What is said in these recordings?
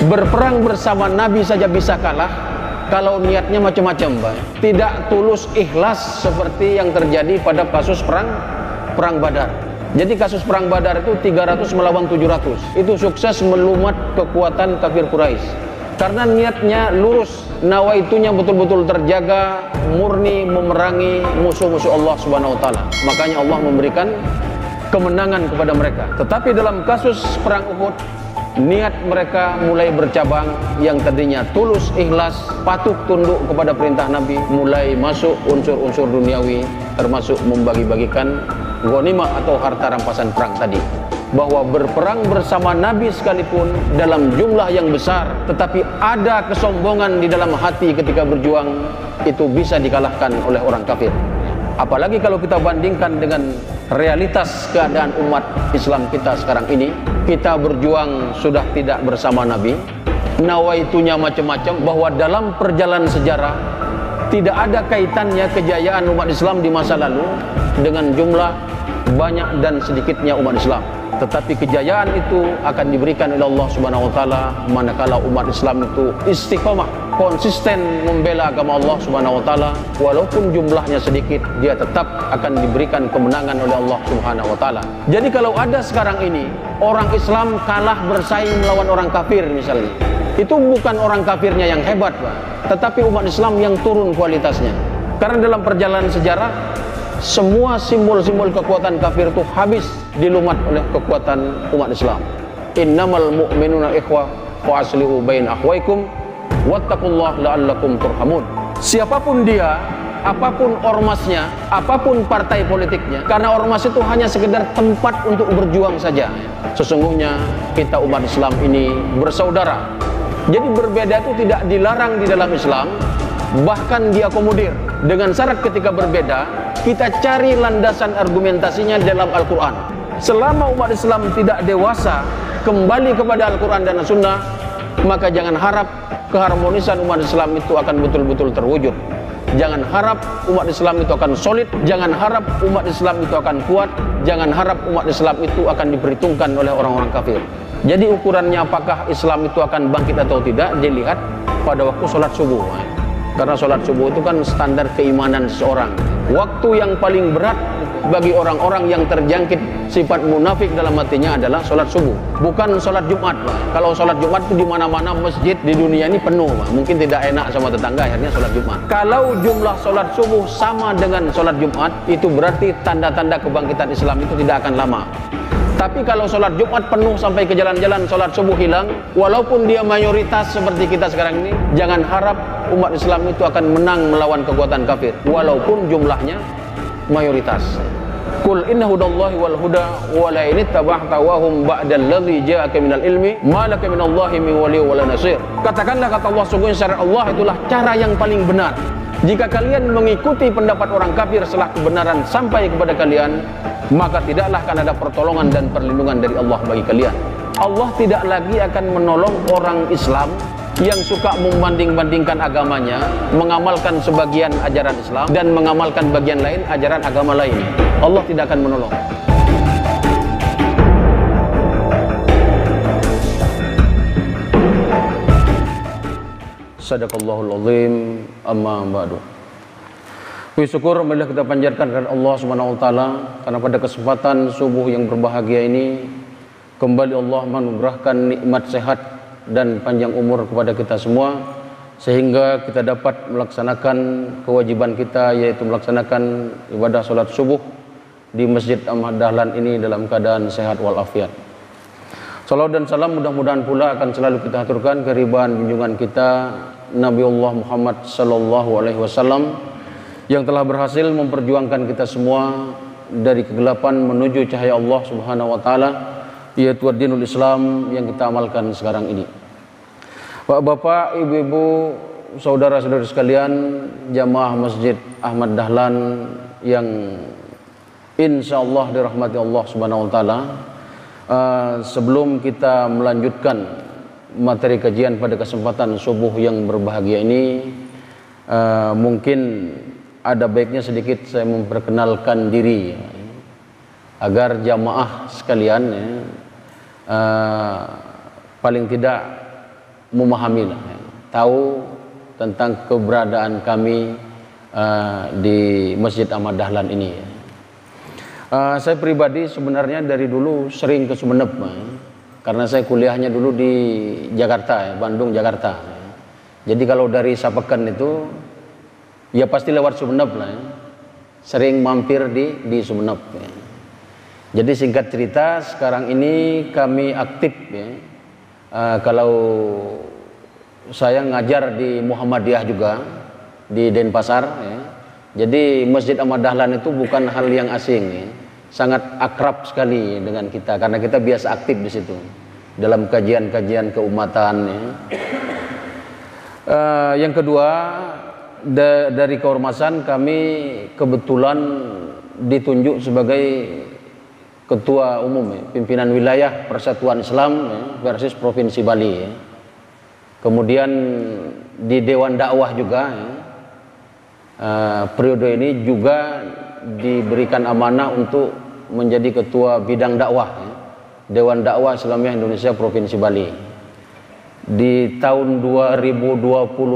Berperang bersama Nabi saja bisa kalah kalau niatnya macam-macam, Pak. Tidak tulus ikhlas seperti yang terjadi pada kasus perang Badar. Jadi kasus perang Badar itu 300 melawan 700. Itu sukses melumat kekuatan kafir Quraisy. Karena niatnya lurus, nawaitunya betul-betul terjaga, murni memerangi musuh-musuh Allah Subhanahu wa taala. Makanya Allah memberikan kemenangan kepada mereka. Tetapi dalam kasus perang Uhud, niat mereka mulai bercabang. Yang tadinya tulus, ikhlas, patuh tunduk kepada perintah Nabi, mulai masuk unsur-unsur duniawi, termasuk membagi-bagikan ghanimah atau harta rampasan perang tadi. Bahwa berperang bersama Nabi sekalipun dalam jumlah yang besar, tetapi ada kesombongan di dalam hati ketika berjuang, itu bisa dikalahkan oleh orang kafir. Apalagi kalau kita bandingkan dengan realitas keadaan umat Islam kita sekarang ini. Kita berjuang sudah tidak bersama Nabi, nawaitunya macam-macam, bahwa dalam perjalanan sejarah tidak ada kaitannya kejayaan umat Islam di masa lalu dengan jumlah banyak dan sedikitnya umat Islam. Tetapi kejayaan itu akan diberikan oleh Allah Subhanahu wa taala manakala umat Islam itu istiqomah, konsisten membela agama Allah Subhanahu wa taala. Walaupun jumlahnya sedikit, dia tetap akan diberikan kemenangan oleh Allah Subhanahu wa taala. Jadi kalau ada sekarang ini orang Islam kalah bersaing melawan orang kafir misalnya, itu bukan orang kafirnya yang hebat, Pak, tetapi umat Islam yang turun kualitasnya. Karena dalam perjalanan sejarah, semua simbol-simbol kekuatan kafir itu habis dilumat oleh kekuatan umat Islam. Innamal mu'minuna ikhwah wa aslihu bain akhwaikum wattaqullaha la'allakum turhamun. Siapapun dia, apapun ormasnya, apapun partai politiknya, karena ormas itu hanya sekedar tempat untuk berjuang saja. Sesungguhnya kita umat Islam ini bersaudara. Jadi berbeda itu tidak dilarang di dalam Islam, bahkan diakomodir. Dengan syarat ketika berbeda, kita cari landasan argumentasinya dalam Al-Quran. Selama umat Islam tidak dewasa kembali kepada Al-Quran dan As-Sunnah, maka jangan harap keharmonisan umat Islam itu akan betul-betul terwujud. Jangan harap umat Islam itu akan solid, jangan harap umat Islam itu akan kuat, jangan harap umat Islam itu akan diperhitungkan oleh orang-orang kafir. Jadi ukurannya apakah Islam itu akan bangkit atau tidak dilihat pada waktu sholat subuh. Karena sholat subuh itu kan standar keimanan seseorang. Waktu yang paling berat bagi orang-orang yang terjangkit sifat munafik dalam hatinya adalah sholat subuh, bukan sholat Jumat, Pak. Kalau sholat Jumat itu di mana-mana masjid di dunia ini penuh, Pak. Mungkin tidak enak sama tetangga, akhirnya sholat Jumat. Kalau jumlah sholat subuh sama dengan sholat Jumat, itu berarti tanda-tanda kebangkitan Islam itu tidak akan lama. Tapi kalau sholat Jumat penuh sampai ke jalan-jalan, sholat subuh hilang, walaupun dia mayoritas seperti kita sekarang ini, jangan harap umat Islam itu akan menang melawan kekuatan kafir, walaupun jumlahnya mayoritas. Qul inna hudallahi wal huda wa la in ittaba'ta wa hum ba'dal ladzi ja'aka minal ilmi ma laka minallahi min wali wala nasir. Katakanlah, kata Allah, sungguhnya syariat Allah itulah cara yang paling benar. Jika kalian mengikuti pendapat orang kafir setelah kebenaran sampai kepada kalian, maka tidaklah akan ada pertolongan dan perlindungan dari Allah bagi kalian. Allah tidak lagi akan menolong orang Islam yang suka membanding-bandingkan agamanya, mengamalkan sebagian ajaran Islam dan mengamalkan bagian lain ajaran agama lain. Allah tidak akan menolong. Sadaqallahul azim, amma ba'du. Puji syukur marilah kita panjatkan kepada Allah Subhanahu wa taala karena pada kesempatan subuh yang berbahagia ini kembali Allah menganugerahkan nikmat sehat dan panjang umur kepada kita semua, sehingga kita dapat melaksanakan kewajiban kita, yaitu melaksanakan ibadah salat subuh di Masjid Ahmad Dahlan ini dalam keadaan sehat walafiat. Salawat dan salam mudah-mudahan pula akan selalu kita aturkan kehadiran junjungan kita Nabiullah Muhammad sallallahu alaihi wasallam yang telah berhasil memperjuangkan kita semua dari kegelapan menuju cahaya Allah Subhanahu wa taala, yaitu dinul Islam yang kita amalkan sekarang ini. Bapak, ibu-ibu, saudara-saudari sekalian, jamaah Masjid Ahmad Dahlan yang insyaallah dirahmati Allah Subhanahu wa taala, sebelum kita melanjutkan materi kajian pada kesempatan subuh yang berbahagia ini, Mungkin ada baiknya sedikit saya memperkenalkan diri ya, agar jamaah sekalian ya, paling tidak memahami lah, ya, tahu tentang keberadaan kami di Masjid Ahmad Dahlan ini ya. Saya pribadi sebenarnya dari dulu sering ke Sumeneb ya, karena saya kuliahnya dulu di Jakarta ya, Bandung Jakarta ya. Jadi kalau dari Sapeken itu ya pasti lewat Sumeneb lah ya. Sering mampir di Sumeneb ya. Jadi singkat cerita sekarang ini kami aktif ya. Kalau saya ngajar di Muhammadiyah juga di Denpasar ya. Jadi Masjid Ahmad Dahlan itu bukan hal yang asing ya. Sangat akrab sekali dengan kita karena kita biasa aktif di situ dalam kajian-kajian keumatan ya. Yang kedua, dari keormasan kami kebetulan ditunjuk sebagai ketua umum ya, pimpinan wilayah Persatuan Islam ya, versus Provinsi Bali ya. Kemudian di Dewan Dakwah juga ya, periode ini juga diberikan amanah untuk menjadi ketua bidang dakwah ya, Dewan Dakwah Islamiyah Indonesia Provinsi Bali. Di tahun 2020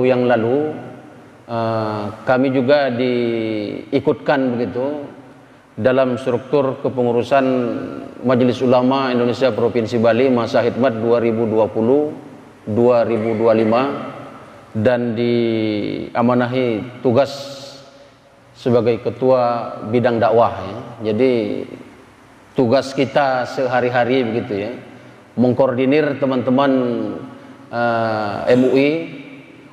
yang lalu kami juga diikutkan begitu dalam struktur kepengurusan Majelis Ulama Indonesia Provinsi Bali masa khidmat 2020-2025 dan diamanahi tugas sebagai ketua bidang dakwah ya. Jadi tugas kita sehari-hari begitu ya, mengkoordinir teman-teman MUI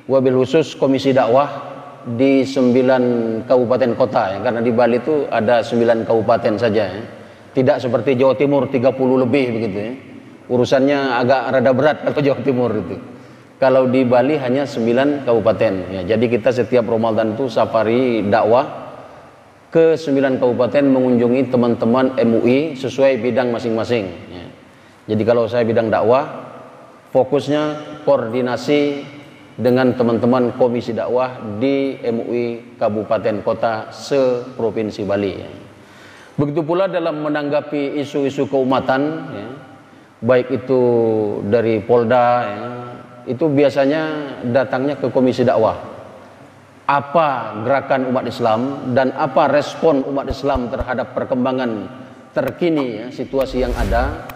wabil khusus komisi dakwah di 9 kabupaten kota ya, karena di Bali itu ada 9 kabupaten saja ya. Tidak seperti Jawa Timur 30 lebih begitu ya. Urusannya agak rada berat kalau Jawa Timur itu. Kalau di Bali hanya 9 kabupaten ya. Jadi kita setiap Ramadan itu safari dakwah ke 9 kabupaten mengunjungi teman-teman MUI sesuai bidang masing-masing ya. Jadi kalau saya bidang dakwah, fokusnya koordinasi dengan teman-teman komisi dakwah di MUI kabupaten kota se-provinsi Bali ya. Begitu pula dalam menanggapi isu-isu keumatan ya, baik itu dari Polda ya, itu biasanya datangnya ke komisi dakwah. Apa gerakan umat Islam dan apa respon umat Islam terhadap perkembangan terkini ya, situasi yang ada,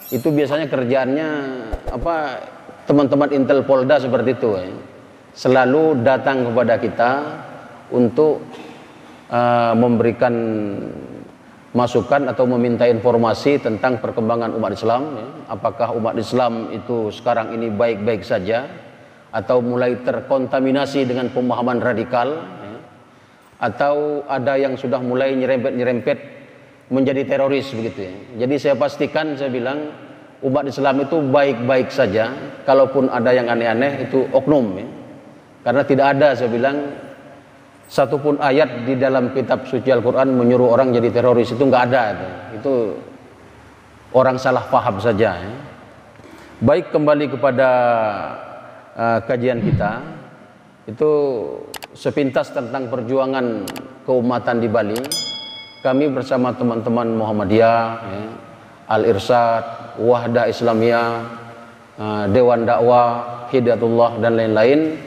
itu biasanya kerjaannya apa, teman-teman Intel Polda seperti itu ya. Selalu datang kepada kita untuk memberikan masukan atau meminta informasi tentang perkembangan umat Islam ya. Apakah umat Islam itu sekarang ini baik-baik saja atau mulai terkontaminasi dengan pemahaman radikal ya, atau ada yang sudah mulai nyerempet-nyerempet menjadi teroris begitu ya. Jadi saya pastikan, saya bilang umat Islam itu baik-baik saja, kalaupun ada yang aneh-aneh itu oknum ya. Karena tidak ada, saya bilang, satupun ayat di dalam kitab suci Al-Quran menyuruh orang jadi teroris, itu nggak ada itu orang salah paham saja ya. Baik, kembali kepada kajian kita, itu sepintas tentang perjuangan keumatan di Bali. Kami bersama teman-teman Muhammadiyah ya, Al-Irsyad, Wahdah Islamiyah, Dewan Dakwah, Hidayatullah dan lain-lain,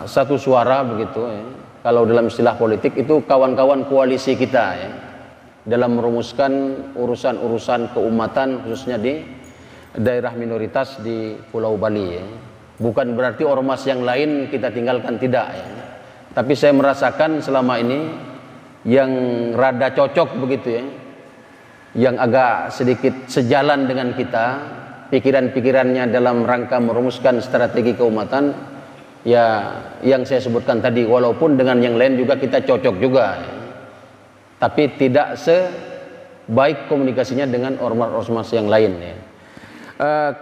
satu suara begitu ya. Kalau dalam istilah politik itu kawan-kawan koalisi kita ya, dalam merumuskan urusan-urusan keumatan khususnya di daerah minoritas di Pulau Bali ya. Bukan berarti ormas yang lain kita tinggalkan, tidak ya. Tapi saya merasakan selama ini yang rada cocok begitu ya, yang agak sedikit sejalan dengan kita pikiran-pikirannya dalam rangka merumuskan strategi keumatan ya, yang saya sebutkan tadi. Walaupun dengan yang lain juga kita cocok juga ya, tapi tidak sebaik komunikasinya dengan ormas-ormas yang lain ya.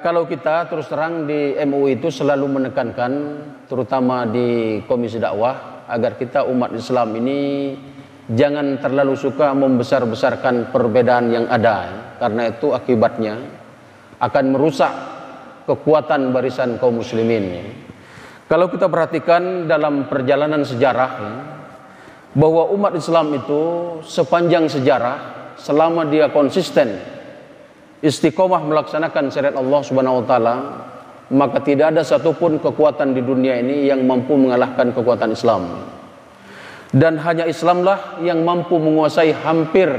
Kalau kita terus terang di MUI itu selalu menekankan, terutama di komisi dakwah, agar kita umat Islam ini jangan terlalu suka membesar-besarkan perbedaan yang ada ya. Karena itu akibatnya akan merusak kekuatan barisan kaum muslimin ya. Kalau kita perhatikan dalam perjalanan sejarah ya, bahwa umat Islam itu sepanjang sejarah selama dia konsisten istiqomah melaksanakan syariat Allah Subhanahu wa taala, maka tidak ada satupun kekuatan di dunia ini yang mampu mengalahkan kekuatan Islam. Dan hanya Islamlah yang mampu menguasai hampir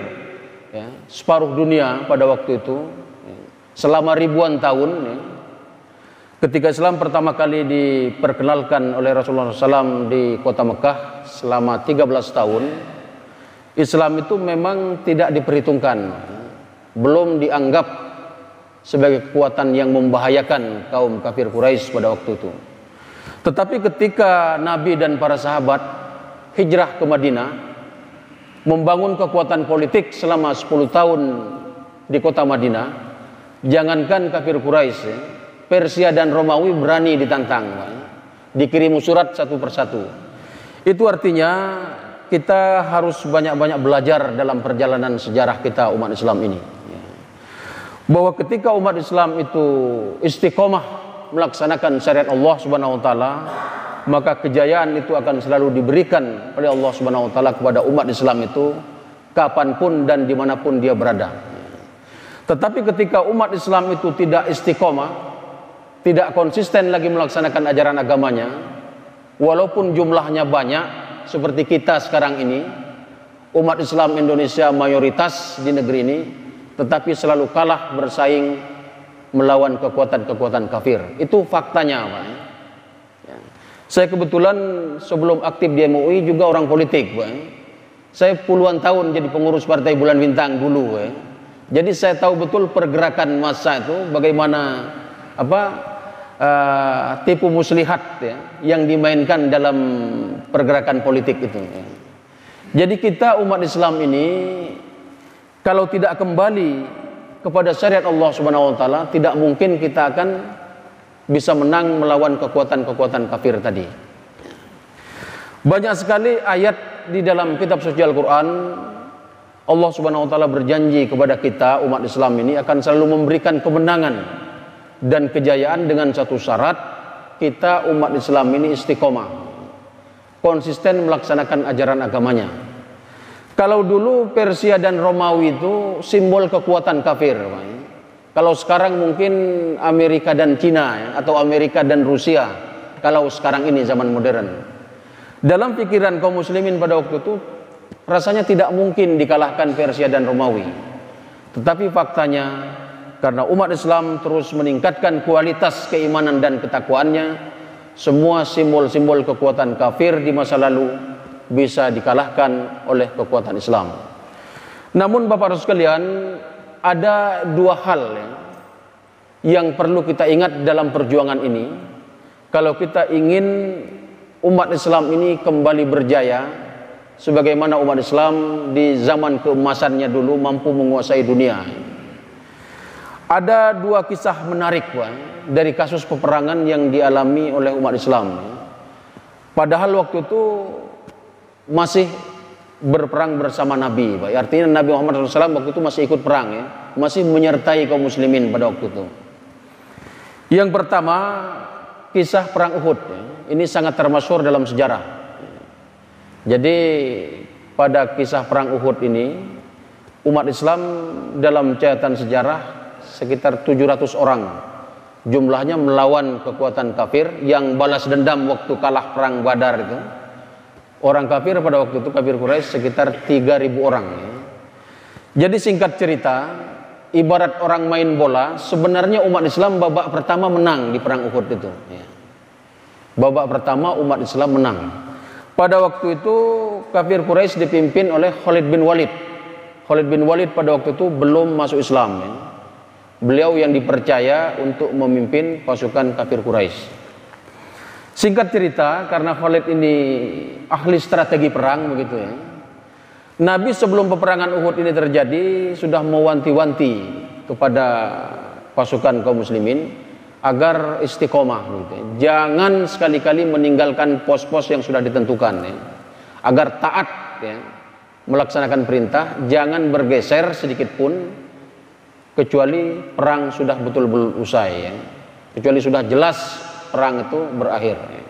ya, separuh dunia pada waktu itu ya, selama ribuan tahun ya. Ketika Islam pertama kali diperkenalkan oleh Rasulullah SAW di kota Mekah selama 13 tahun, Islam itu memang tidak diperhitungkan, belum dianggap sebagai kekuatan yang membahayakan kaum kafir Quraisy pada waktu itu. Tetapi ketika Nabi dan para sahabat hijrah ke Madinah, membangun kekuatan politik selama 10 tahun di kota Madinah, jangankan kafir Quraisy ya, Persia dan Romawi berani ditantang, dikirim surat satu persatu. Itu artinya kita harus banyak-banyak belajar dalam perjalanan sejarah kita umat Islam ini, bahwa ketika umat Islam itu istiqomah melaksanakan syariat Allah Subhanahu wa taala, maka kejayaan itu akan selalu diberikan oleh Allah Subhanahu wa taala kepada umat Islam itu kapanpun dan dimanapun dia berada. Tetapi ketika umat Islam itu tidak istiqomah, tidak konsisten lagi melaksanakan ajaran agamanya, walaupun jumlahnya banyak seperti kita sekarang ini, umat Islam Indonesia mayoritas di negeri ini, tetapi selalu kalah bersaing melawan kekuatan-kekuatan kafir. Itu faktanya, Pak. Ya. Saya kebetulan sebelum aktif di MUI juga orang politik, Pak. Saya puluhan tahun jadi pengurus Partai Bulan Bintang dulu, Pak. Jadi saya tahu betul pergerakan massa itu, bagaimana tipu muslihat ya, yang dimainkan dalam pergerakan politik itu ya. Jadi kita umat Islam ini kalau tidak kembali kepada syariat Allah Subhanahu wa taala, tidak mungkin kita akan bisa menang melawan kekuatan-kekuatan kafir tadi. Banyak sekali ayat di dalam kitab suci Al-Qur'an, Allah Subhanahu wa taala berjanji kepada kita umat Islam ini akan selalu memberikan kemenangan dan kejayaan dengan satu syarat, kita umat Islam ini istiqomah, konsisten melaksanakan ajaran agamanya. Kalau dulu Persia dan Romawi itu simbol kekuatan kafir, kalau sekarang mungkin Amerika dan Cina atau Amerika dan Rusia, kalau sekarang ini zaman modern. Dalam pikiran kaum muslimin pada waktu itu rasanya tidak mungkin dikalahkan Persia dan Romawi. Tetapi faktanya, karena umat Islam terus meningkatkan kualitas keimanan dan ketakwaannya, semua simbol-simbol kekuatan kafir di masa lalu bisa dikalahkan oleh kekuatan Islam. Namun Bapak-Ibu sekalian, ada dua hal ya, yang perlu kita ingat dalam perjuangan ini. Kalau kita ingin umat Islam ini kembali berjaya, sebagaimana umat Islam di zaman keemasannya dulu mampu menguasai dunia. Ada dua kisah menarik dari kasus peperangan yang dialami oleh umat Islam. Padahal waktu itu masih berperang bersama Nabi, artinya Nabi Muhammad SAW waktu itu masih ikut perang ya, masih menyertai kaum muslimin pada waktu itu. Yang pertama, kisah perang Uhud. Ini sangat termasyhur dalam sejarah. Jadi pada kisah perang Uhud ini, umat Islam dalam catatan sejarah sekitar 700 orang jumlahnya melawan kekuatan kafir yang balas dendam waktu kalah perang Badar itu. Orang kafir pada waktu itu, kafir Quraisy, sekitar 3.000 orang ya. Jadi singkat cerita, ibarat orang main bola, sebenarnya umat Islam babak pertama menang di perang Uhud itu ya. Babak pertama umat Islam menang. Pada waktu itu kafir Quraisy dipimpin oleh Khalid bin Walid. Khalid bin Walid pada waktu itu belum masuk Islam ya. Beliau yang dipercaya untuk memimpin pasukan kafir Quraisy. Singkat cerita, karena Khalid ini ahli strategi perang begitu ya, Nabi sebelum peperangan Uhud ini terjadi sudah mewanti-wanti kepada pasukan kaum muslimin agar istiqomah begitu ya. Jangan sekali-kali meninggalkan pos-pos yang sudah ditentukan ya. Agar taat ya, melaksanakan perintah, jangan bergeser sedikit pun kecuali perang sudah betul-betul usai ya. Kecuali sudah jelas perang itu berakhir ya.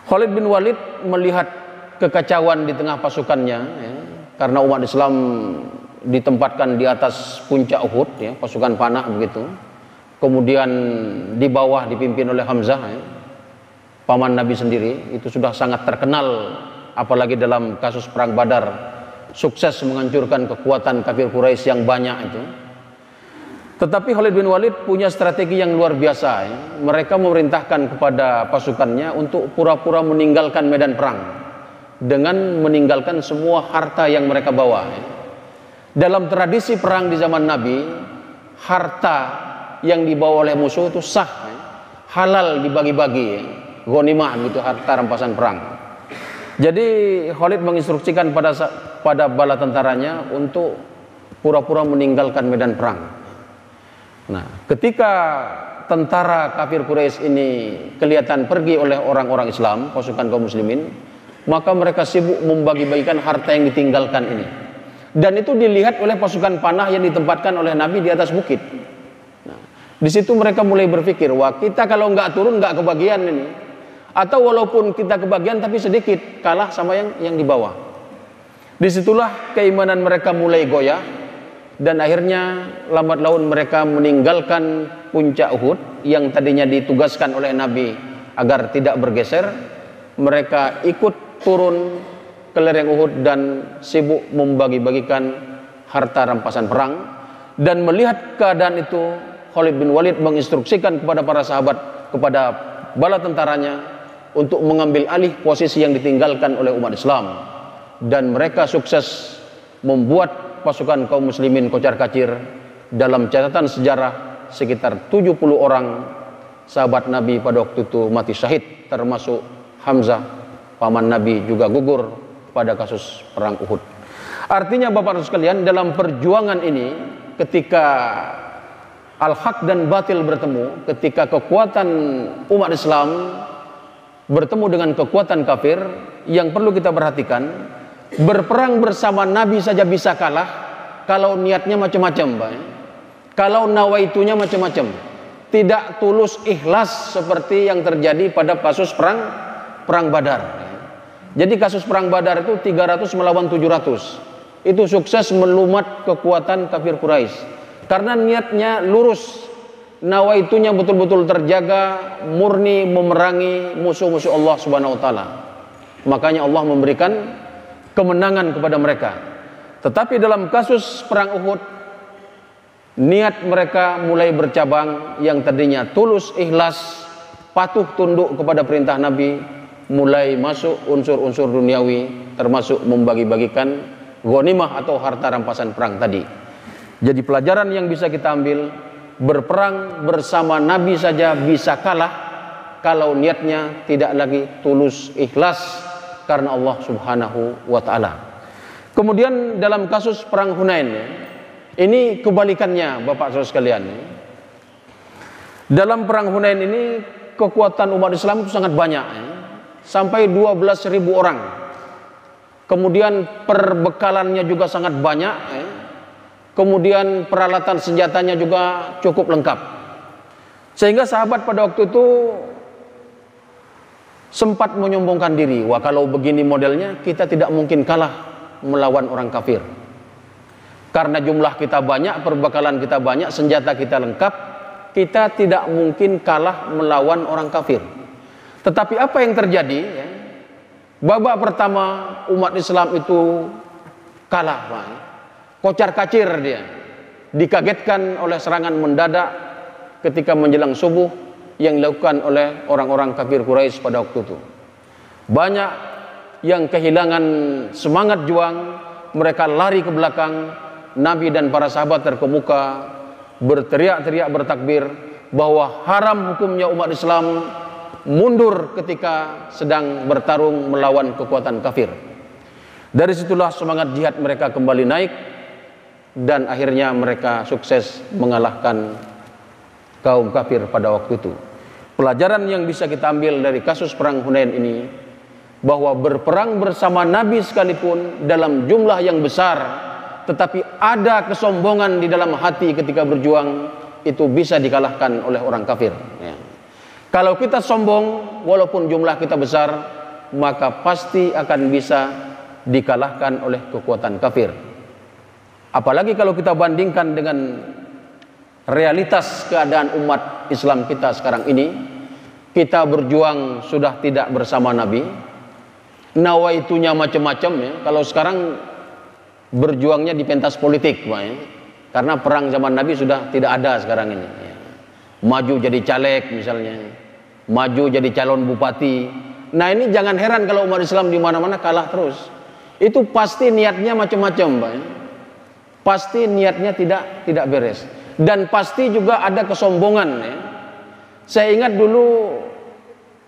Khalid bin Walid melihat kekacauan di tengah pasukannya, ya, karena umat Islam ditempatkan di atas puncak Uhud, ya, pasukan panah begitu. Kemudian di bawah dipimpin oleh Hamzah, ya, paman Nabi sendiri. Itu sudah sangat terkenal, apalagi dalam kasus perang Badar, sukses menghancurkan kekuatan kafir Quraisy yang banyak itu. Tetapi Khalid bin Walid punya strategi yang luar biasa, ya. Mereka memerintahkan kepada pasukannya untuk pura-pura meninggalkan medan perang dengan meninggalkan semua harta yang mereka bawa, ya. Dalam tradisi perang di zaman Nabi, harta yang dibawa oleh musuh itu sah, ya, halal dibagi-bagi, ya. Ghanimah gitu, harta rampasan perang. Jadi Khalid menginstruksikan pada bala tentaranya untuk pura-pura meninggalkan medan perang. Nah, ketika tentara kafir Quraisy ini kelihatan pergi oleh orang-orang Islam, pasukan kaum muslimin, maka mereka sibuk membagi-bagikan harta yang ditinggalkan ini. Dan itu dilihat oleh pasukan panah yang ditempatkan oleh Nabi di atas bukit. Nah, di situ mereka mulai berpikir, wah, kita kalau nggak turun nggak kebagian ini. Atau walaupun kita kebagian tapi sedikit, kalah sama yang di bawah. Disitulah keimanan mereka mulai goyah. Dan akhirnya lambat laun mereka meninggalkan puncak Uhud yang tadinya ditugaskan oleh Nabi agar tidak bergeser. Mereka ikut turun ke lereng Uhud dan sibuk membagi-bagikan harta rampasan perang. Dan melihat keadaan itu, Khalid bin Walid menginstruksikan kepada para sahabat, kepada bala tentaranya, untuk mengambil alih posisi yang ditinggalkan oleh umat Islam. Dan mereka sukses membuat pasukan kaum muslimin kocar-kacir. Dalam catatan sejarah, sekitar 70 orang sahabat Nabi pada waktu itu mati syahid, termasuk Hamzah, paman Nabi, juga gugur pada kasus perang Uhud. Artinya Bapak Ibu sekalian, dalam perjuangan ini, ketika al-haq dan batil bertemu, ketika kekuatan umat Islam bertemu dengan kekuatan kafir, yang perlu kita perhatikan, berperang bersama Nabi saja bisa kalah kalau niatnya macam-macam, Pak. Kalau nawaitunya macam-macam, tidak tulus ikhlas seperti yang terjadi pada kasus perang Badar. Jadi kasus perang Badar itu 300 melawan 700. Itu sukses melumat kekuatan kafir Quraisy karena niatnya lurus, nawaitunya betul-betul terjaga, murni memerangi musuh-musuh Allah Subhanahu wa taala. Makanya Allah memberikan kemenangan kepada mereka. Tetapi dalam kasus perang Uhud, niat mereka mulai bercabang. Yang tadinya tulus, ikhlas, patuh tunduk kepada perintah Nabi, mulai masuk unsur-unsur duniawi, termasuk membagi-bagikan ghanimah atau harta rampasan perang tadi. Jadi pelajaran yang bisa kita ambil, berperang bersama Nabi saja bisa kalah kalau niatnya tidak lagi tulus, ikhlas karena Allah Subhanahu wa ta'ala. Kemudian dalam kasus perang Hunain, ini kebalikannya Bapak Saudara sekalian. Dalam perang Hunain ini kekuatan umat Islam itu sangat banyak, sampai 12.000 orang. Kemudian perbekalannya juga sangat banyak, kemudian peralatan senjatanya juga cukup lengkap. Sehingga sahabat pada waktu itu sempat menyombongkan diri, wah, kalau begini modelnya kita tidak mungkin kalah melawan orang kafir. Karena jumlah kita banyak, perbekalan kita banyak, senjata kita lengkap, kita tidak mungkin kalah melawan orang kafir. Tetapi apa yang terjadi? Babak pertama umat Islam itu kalah, Pak. Kocar-kacir dia. Dikagetkan oleh serangan mendadak ketika menjelang subuh yang dilakukan oleh orang-orang kafir Quraisy pada waktu itu. Banyak yang kehilangan semangat juang, mereka lari ke belakang. Nabi dan para sahabat terkemuka, berteriak-teriak, bertakbir bahwa haram hukumnya umat Islam mundur ketika sedang bertarung melawan kekuatan kafir. Dari situlah semangat jihad mereka kembali naik, dan akhirnya mereka sukses mengalahkan kaum kafir pada waktu itu. Pelajaran yang bisa kita ambil dari kasus perang Hunain ini, bahwa berperang bersama Nabi sekalipun dalam jumlah yang besar, tetapi ada kesombongan di dalam hati ketika berjuang, itu bisa dikalahkan oleh orang kafir. Kalau kita sombong, walaupun jumlah kita besar, maka pasti akan bisa dikalahkan oleh kekuatan kafir. Apalagi kalau kita bandingkan dengan realitas keadaan umat Islam kita sekarang ini. Kita berjuang sudah tidak bersama Nabi, nawaitunya macam-macam ya. Kalau sekarang berjuangnya di pentas politik ya. Karena perang zaman Nabi sudah tidak ada sekarang ini ya. Maju jadi caleg misalnya, maju jadi calon bupati. Nah ini jangan heran kalau umat Islam di mana-mana kalah terus. Itu pasti niatnya macam-macam Pak ya. Pasti niatnya tidak beres. Dan pasti juga ada kesombongan ya. Saya ingat dulu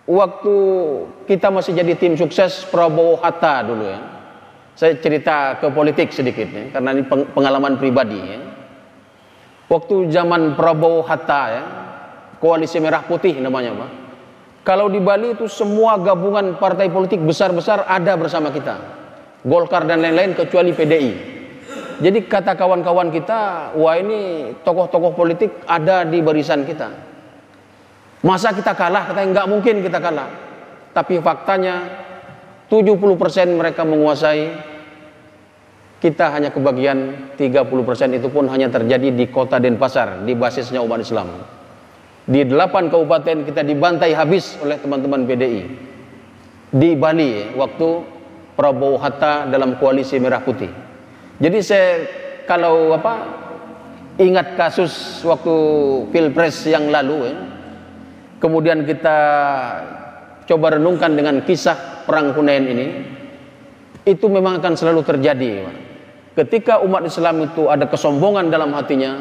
waktu kita masih jadi tim sukses Prabowo Hatta dulu ya. Saya cerita ke politik sedikit ya, karena ini pengalaman pribadi ya. Waktu zaman Prabowo Hatta ya, Koalisi Merah Putih namanya Pak. Kalau di Bali itu semua gabungan partai politik besar-besar ada bersama kita. Golkar dan lain-lain kecuali PDI. Jadi kata kawan-kawan kita, wah ini tokoh-tokoh politik ada di barisan kita. Masa kita kalah? Katanya nggak mungkin kita kalah. Tapi faktanya 70% mereka menguasai, kita hanya kebagian 30%, itu pun hanya terjadi di kota Denpasar, di basisnya umat Islam. Di 8 kabupaten kita dibantai habis oleh teman-teman PDI. Di Bali waktu Prabowo Hatta dalam Koalisi Merah Putih. Jadi saya kalau ingat kasus waktu Pilpres yang lalu ya, kemudian kita coba renungkan dengan kisah perang Hunain ini, itu memang akan selalu terjadi. Ketika umat Islam itu ada kesombongan dalam hatinya,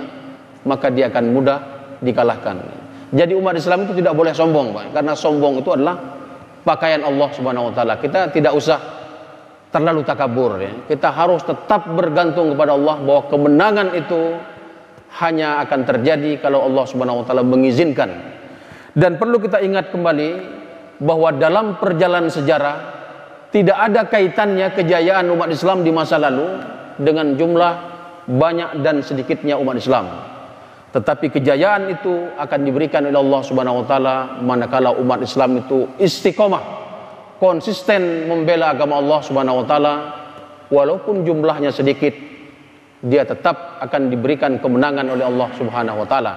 maka dia akan mudah dikalahkan. Jadi umat Islam itu tidak boleh sombong, Pak, karena sombong itu adalah pakaian Allah Subhanahu wa taala. Kita tidak usah terlalu takabur ya. Kita harus tetap bergantung kepada Allah bahwa kemenangan itu hanya akan terjadi kalau Allah Subhanahu wa taala mengizinkan. Dan perlu kita ingat kembali bahwa dalam perjalanan sejarah tidak ada kaitannya kejayaan umat Islam di masa lalu dengan jumlah banyak dan sedikitnya umat Islam. Tetapi kejayaan itu akan diberikan oleh Allah Subhanahu wa taala manakala umat Islam itu istiqomah, konsisten membela agama Allah Subhanahu wa taala, walaupun jumlahnya sedikit, dia tetap akan diberikan kemenangan oleh Allah Subhanahu wa taala.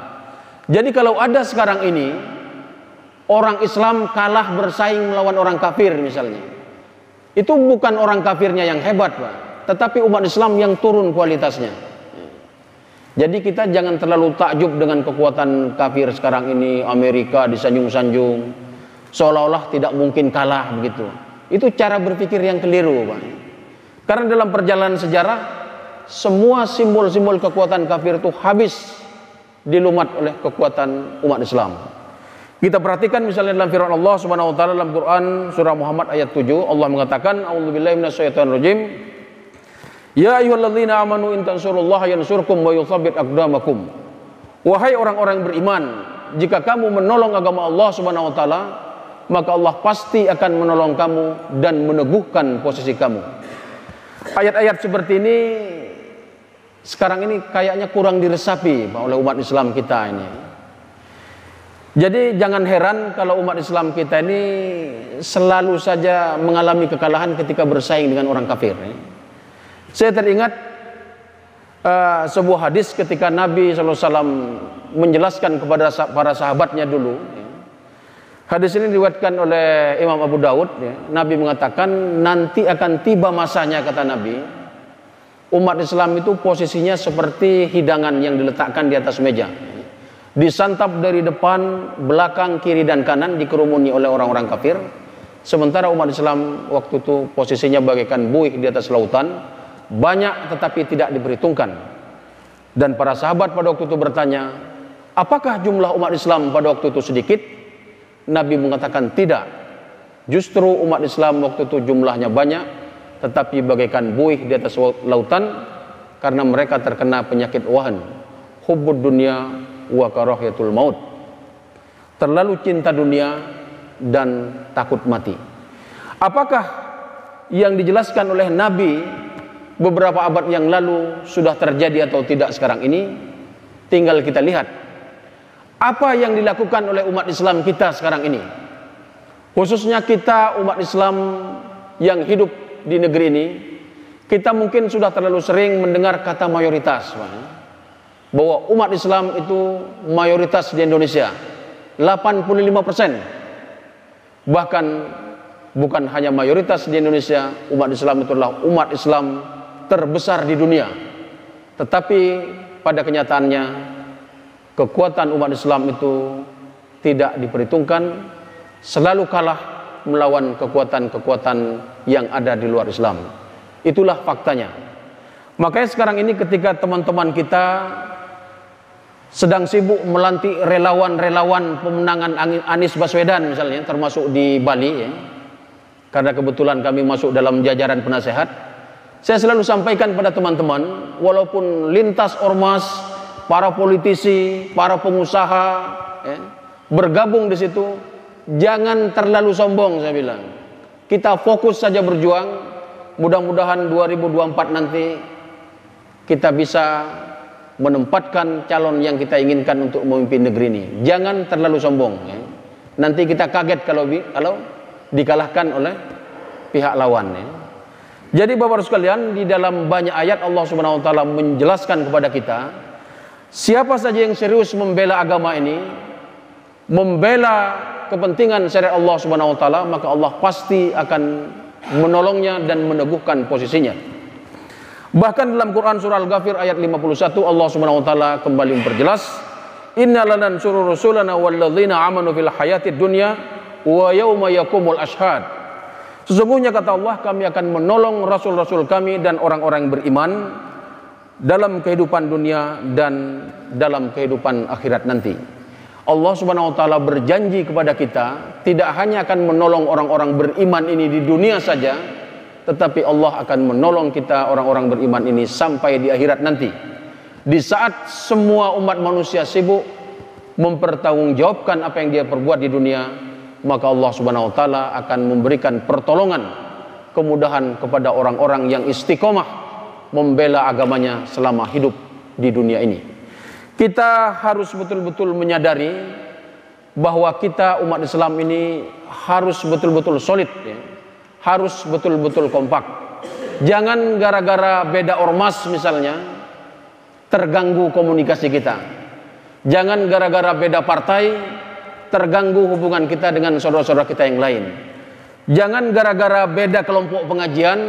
Jadi kalau ada sekarang ini orang Islam kalah bersaing melawan orang kafir misalnya, itu bukan orang kafirnya yang hebat Pak, tetapi umat Islam yang turun kualitasnya. Jadi kita jangan terlalu takjub dengan kekuatan kafir sekarang ini. Amerika disanjung-sanjung seolah-olah tidak mungkin kalah begitu. Itu cara berpikir yang keliru Pak. Karena dalam perjalanan sejarah semua simbol-simbol kekuatan kafir itu habis dilumat oleh kekuatan umat Islam. Kita perhatikan misalnya dalam firman Allah Subhanahu wa taala dalam Quran surah Muhammad ayat 7, Allah mengatakan, a'udzubillahi minasyaitonirrajim. Ya ayyuhalladzina amanu in tansurullaha yansurkum wa yutsabbit aqdamakum. Wahai orang-orang beriman, jika kamu menolong agama Allah Subhanahu wa taala, maka Allah pasti akan menolong kamu dan meneguhkan posisi kamu. Ayat-ayat seperti ini sekarang ini kayaknya kurang diresapi oleh umat Islam kita ini. Jadi jangan heran kalau umat Islam kita ini selalu saja mengalami kekalahan ketika bersaing dengan orang kafir. Saya teringat sebuah hadis ketika Nabi SAW menjelaskan kepada para sahabatnya dulu. Hadis ini diriwayatkan oleh Imam Abu Daud. Nabi mengatakan nanti akan tiba masanya, kata Nabi, umat Islam itu posisinya seperti hidangan yang diletakkan di atas meja, disantap dari depan, belakang, kiri dan kanan, dikerumuni oleh orang-orang kafir. Sementara umat Islam waktu itu posisinya bagaikan buih di atas lautan, banyak tetapi tidak diperhitungkan. Dan para sahabat pada waktu itu bertanya, apakah jumlah umat Islam pada waktu itu sedikit? Nabi mengatakan tidak. Justru umat Islam waktu itu jumlahnya banyak, tetapi bagaikan buih di atas lautan, karena mereka terkena penyakit wahan, hubbud dunya wa karahiyatul maut, terlalu cinta dunia dan takut mati. Apakah yang dijelaskan oleh Nabi beberapa abad yang lalu sudah terjadi atau tidak sekarang ini? Tinggal kita lihat Apa yang dilakukan oleh umat Islam kita sekarang ini, khususnya kita umat Islam yang hidup di negeri ini, kita mungkin sudah terlalu sering mendengar kata mayoritas, bahwa umat Islam itu mayoritas di Indonesia 85%. Bahkan bukan hanya mayoritas di Indonesia, umat Islam itu adalah umat Islam terbesar di dunia. Tetapi pada kenyataannya kekuatan umat Islam itu tidak diperhitungkan, selalu kalah melawan kekuatan-kekuatan yang ada di luar Islam. Itulah faktanya. Makanya sekarang ini ketika teman-teman kita sedang sibuk melantik relawan-relawan pemenangan Anies Baswedan misalnya, termasuk di Bali ya, karena kebetulan kami masuk dalam jajaran penasehat, saya selalu sampaikan pada teman-teman, walaupun lintas ormas, para politisi, para pengusaha ya, bergabung di situ, jangan terlalu sombong, saya bilang. Kita fokus saja berjuang. Mudah-mudahan 2024 nanti kita bisa menempatkan calon yang kita inginkan untuk memimpin negeri ini. Jangan terlalu sombong ya. Nanti kita kaget kalau dikalahkan oleh pihak lawan ya. Jadi Bapak-Ibu sekalian, di dalam banyak ayat Allah Subhanahu wa taala menjelaskan kepada kita, siapa saja yang serius membela agama ini, membela kepentingan syariat Allah Subhanahu wa taala, maka Allah pasti akan menolongnya dan meneguhkan posisinya. Bahkan dalam Quran surah Al-Ghafir ayat 51, Allah Subhanahu wa taala kembali memperjelas, "Inna lanansuru rusulana walladzina amanu fil hayatid dunya wa yauma yaqumul ashhad." Sesungguhnya kata Allah, kami akan menolong rasul-rasul kami dan orang-orang beriman dalam kehidupan dunia dan dalam kehidupan akhirat nanti. Allah Subhanahu wa taala berjanji kepada kita tidak hanya akan menolong orang-orang beriman ini di dunia saja, tetapi Allah akan menolong kita orang-orang beriman ini sampai di akhirat nanti. Di saat semua umat manusia sibuk mempertanggungjawabkan apa yang dia perbuat di dunia, maka Allah Subhanahu wa taala akan memberikan pertolongan, kemudahan kepada orang-orang yang istiqomah membela agamanya selama hidup di dunia ini. Kita harus betul-betul menyadari bahwa kita umat Islam ini harus betul-betul solid ya. Harus betul-betul kompak. Jangan gara-gara beda ormas misalnya terganggu komunikasi kita. Jangan gara-gara beda partai terganggu hubungan kita dengan saudara-saudara kita yang lain. Jangan gara-gara beda kelompok pengajian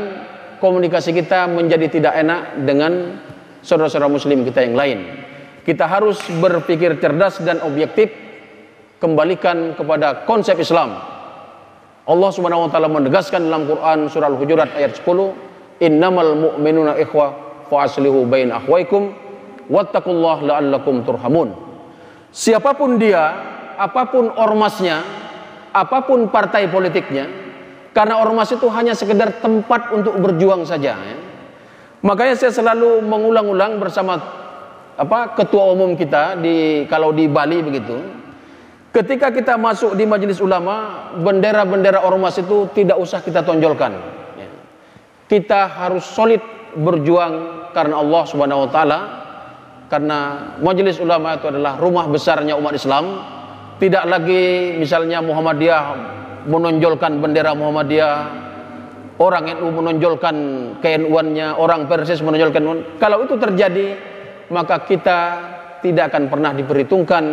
komunikasi kita menjadi tidak enak dengan saudara-saudara muslim kita yang lain. Kita harus berpikir cerdas dan objektif, kembalikan kepada konsep Islam. Allah Subhanahu wa taala menegaskan dalam Quran surah Al-Hujurat ayat 10, "Innamal mu'minuna ikhwah fa aslihu baina akhwaikum wattaqullaha la'allakum turhamun." Siapapun dia, apapun ormasnya, apapun partai politiknya, karena ormas itu hanya sekedar tempat untuk berjuang saja ya. Makanya saya selalu mengulang-ulang bersama ketua umum kita kalau di Bali begitu. Ketika kita masuk di majelis ulama, bendera-bendera ormas itu tidak usah kita tonjolkan ya. Kita harus solid berjuang karena Allah Subhanahu wa taala, karena majelis ulama itu adalah rumah besarnya umat Islam. Tidak lagi misalnya Muhammadiyah menonjolkan bendera Muhammadiyah, orang NU menonjolkan KNU-annya, orang Persis menonjolkan NU. Kalau itu terjadi, maka kita tidak akan pernah diperhitungkan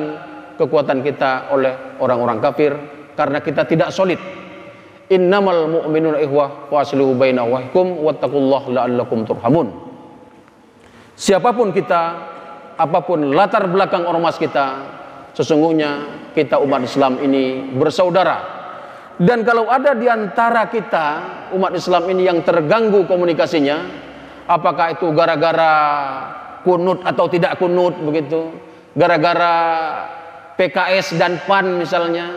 kekuatan kita oleh orang-orang kafir, karena kita tidak solid. Innamal mu'minuna ikhwah fa aslihu baina akhwaikum wattaqullaha la'allakum turhamun. Siapapun kita, apapun latar belakang ormas kita, sesungguhnya kita umat Islam ini bersaudara. Dan kalau ada di antara kita umat Islam ini yang terganggu komunikasinya, apakah itu gara-gara kunut atau tidak kunut begitu, gara-gara PKS dan PAN misalnya,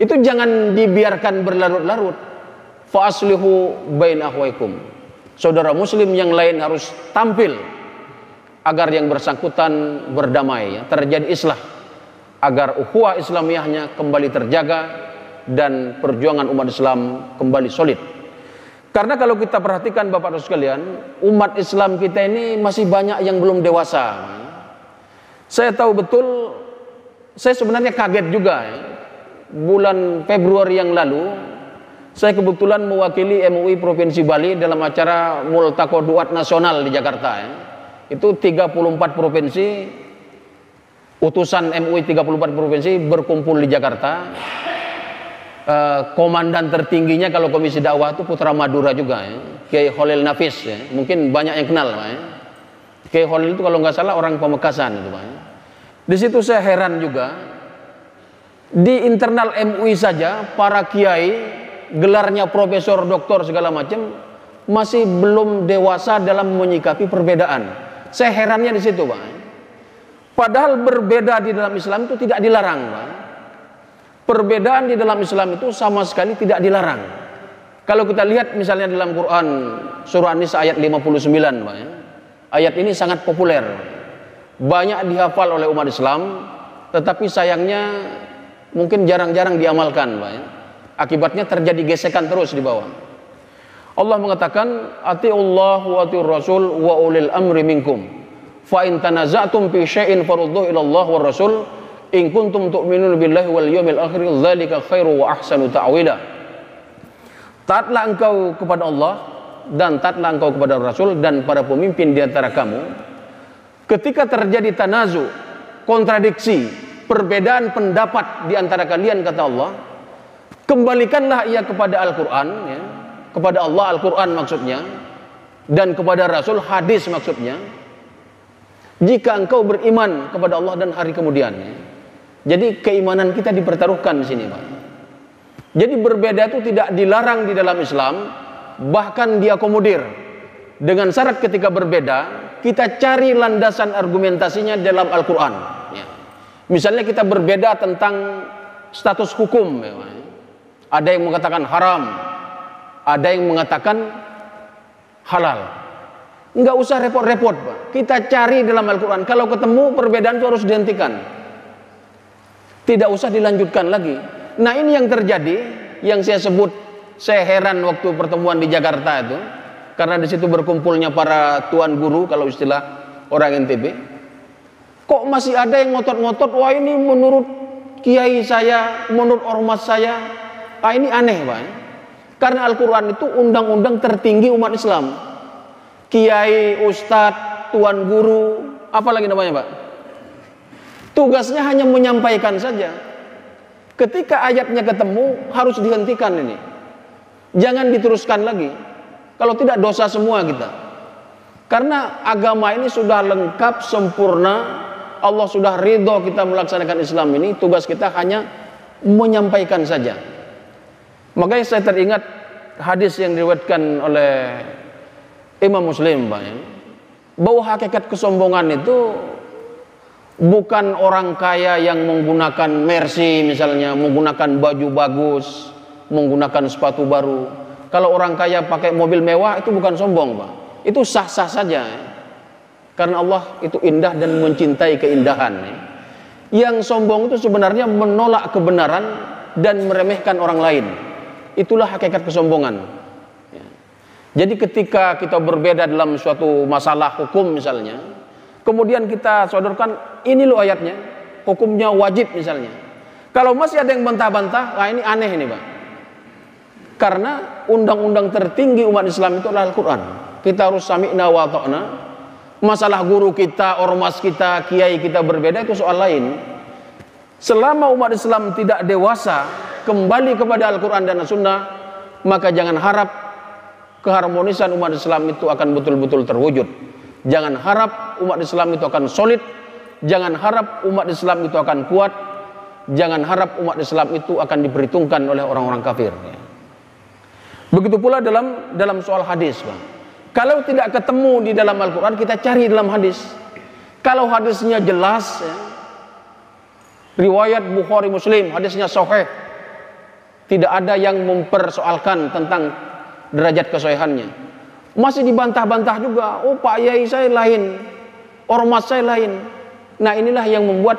itu jangan dibiarkan berlarut-larut. Fa aslihu baina akhwaikum. Saudara muslim yang lain harus tampil agar yang bersangkutan berdamai ya, terjadi islah, agar ukhuwah Islamiyahnya kembali terjaga dan perjuangan umat Islam kembali solid. Karena kalau kita perhatikan Bapak-Ibu sekalian, umat Islam kita ini masih banyak yang belum dewasa. Saya tahu betul Saya sebenarnya kaget juga ya. Bulan Februari yang lalu saya kebetulan mewakili MUI Provinsi Bali dalam acara Multaqo Duat Nasional di Jakarta ya. Itu 34 provinsi, utusan MUI 34 provinsi berkumpul di Jakarta. Komandan tertingginya kalau Komisi Dakwah itu putra Madura juga ya, Kiai Khalil Nafis ya. Mungkin banyak yang kenal Pak ya. Kiai Khalil itu kalau nggak salah orang Pamekasan itu Pak ya. Di situ saya heran juga, di internal MUI saja para kiai gelarnya profesor, doktor segala macam masih belum dewasa dalam menyikapi perbedaan. Saya herannya di situ Pak. Padahal berbeda di dalam Islam itu tidak dilarang Pak. Perbedaan di dalam Islam itu sama sekali tidak dilarang. Kalau kita lihat misalnya dalam Quran surah An-Nisa ayat 59 Pak ya. Ayat ini sangat populer, banyak dihafal oleh umat Islam, tetapi sayangnya mungkin jarang-jarang diamalkan Pak ya. Akibatnya terjadi gesekan terus di bawah. Allah mengatakan, atiullah wa atiur rasul wa ulil amri minkum fa in tanaza'tum fi syai'in farudduhu ila Allah war rasul in kuntum tu'minuna billahi wal yawmil akhir dzalika khairu wa ahsanu ta'wila. Taatlah engkau kepada Allah dan taatlah engkau kepada Rasul dan para pemimpin di antara kamu. Ketika terjadi tanazu, kontradiksi, perbedaan pendapat di antara kalian, kata Allah, kembalikanlah ia kepada Al-Quran ya, kepada Allah Al-Quran maksudnya, dan kepada Rasul hadis maksudnya, jika engkau beriman kepada Allah dan hari kemudian ya. Jadi keimanan kita dipertaruhkan di sini Pak. Jadi berbeda itu tidak dilarang di dalam Islam, bahkan diakomodir dengan syarat ketika berbeda kita cari landasan argumentasinya dalam Al-Quran ya. Misalnya kita berbeda tentang status hukum ya. Ada yang mengatakan haram, ada yang mengatakan halal. Enggak usah repot-repot Pak. Kita cari dalam Al-Quran. Kalau ketemu perbedaan itu harus dihentikan, tidak usah dilanjutkan lagi. Nah ini yang terjadi, yang saya sebut, saya heran waktu pertemuan di Jakarta itu, karena di situ berkumpulnya para tuan guru kalau istilah orang NTB. Kok masih ada yang ngotot-ngotot, wah ini menurut kiai saya, menurut ormas saya. Ah ini aneh Pak. Karena Al-Quran itu undang-undang tertinggi umat Islam. Kiai, ustadz, tuan guru, apa lagi namanya Pak? Tugasnya hanya menyampaikan saja. Ketika ayatnya ketemu harus dihentikan ini. Jangan diteruskan lagi. Kalau tidak dosa semua kita. Karena agama ini sudah lengkap, sempurna. Allah sudah ridho kita melaksanakan Islam ini. Tugas kita hanya menyampaikan saja. Makanya saya teringat hadis yang diriwayatkan oleh Imam Muslim Pak ya, bahwa hakikat kesombongan itu bukan orang kaya yang menggunakan Mercy misalnya, menggunakan baju bagus, menggunakan sepatu baru. Kalau orang kaya pakai mobil mewah itu bukan sombong Pak. Itu sah-sah saja ya. Karena Allah itu indah dan mencintai keindahan ya. Yang sombong itu sebenarnya menolak kebenaran dan meremehkan orang lain. Itulah hakikat kesombongan ya. Jadi ketika kita berbeda dalam suatu masalah hukum misalnya, kemudian kita sodorkan ini loh ayatnya, hukumnya wajib misalnya. Kalau masih ada yang bantah-bantah, nah ini aneh ini Pak. Karena undang-undang tertinggi umat Islam itu adalah Al-Quran. Kita harus sami'na wa ta'na. Masalah guru kita, ormas kita, kiai kita berbeda itu soal lain. Selama umat Islam tidak dewasa kembali kepada Al-Quran dan As-Sunnah, maka jangan harap keharmonisan umat Islam itu akan betul-betul terwujud. Jangan harap umat Islam itu akan solid. Jangan harap umat Islam itu akan kuat. Jangan harap umat Islam itu akan diperhitungkan oleh orang-orang kafir. Begitu pula dalam soal hadis Pak. Kalau tidak ketemu di dalam Al-Quran, kita cari dalam hadis. Kalau hadisnya jelas ya, riwayat Bukhari Muslim, hadisnya sahih, tidak ada yang mempersoalkan tentang derajat kesahihannya. Masih dibantah-bantah juga. Oh Pak Yai saya lain, ormas saya lain. Nah inilah yang membuat